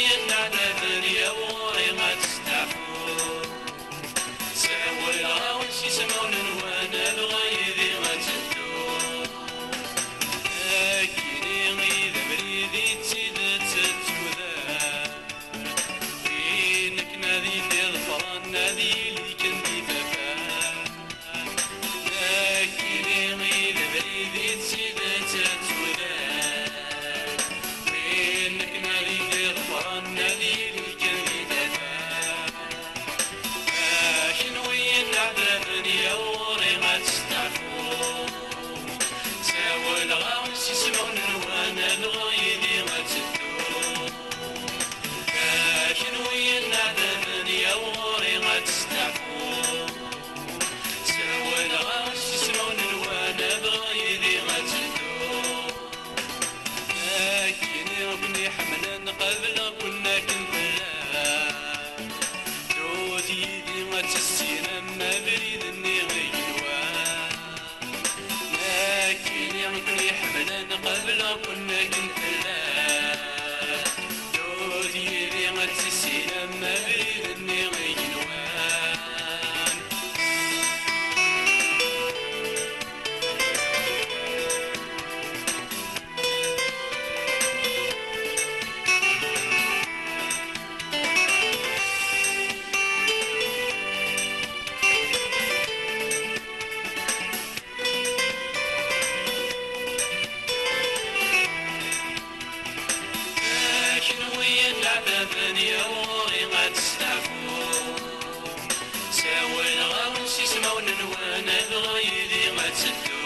وين عذاب يا وري ما تستعفو ساول غاون شي سمعون وانا الغيظ ما تدو اكيني غيظ بريدي تسيد تتوذا وينك نادي تظفر نادي اللي كنتي فافا اكيني غيظ بريدي تسيد تتوذا وينك نادي تظفر نادي اللي كنتي فافا شنو وين عذابني يا وري ما تستعفو ساول غاون شي سمعون وانا الغيظ ما تدو شنو وين عذابني يا وري ما تستعفو ساول غاون شي سمعون وانا الغيظ ما تدو لكن ربني حملا قبل كنا كنفلا دوت يدي ما تسينا ما بريد اني غيلوا لكن يمكن حملا قبل كنا كنفلا دوت يدي ما تسينا ما بريد اني غيلوا شنو وين العذاب يا وري ما تستعفو ساول غاون شي سمعون وانا الغيظ ما تسدو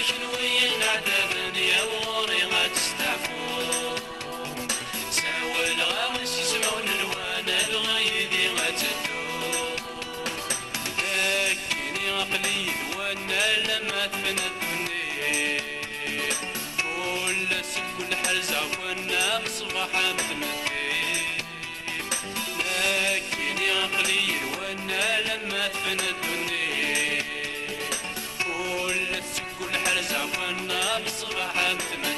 شنو وين العذاب يا وري ما تستعفو ساول غاون شي سمعون وانا الغيظ ما تسدو لكني عقلي وانا لما تفندني كل سكن حرزة وانا مصباح متمثل لكن يا قليل وانا لما تفندني كل سكن حرزة وانا مصباح متمثل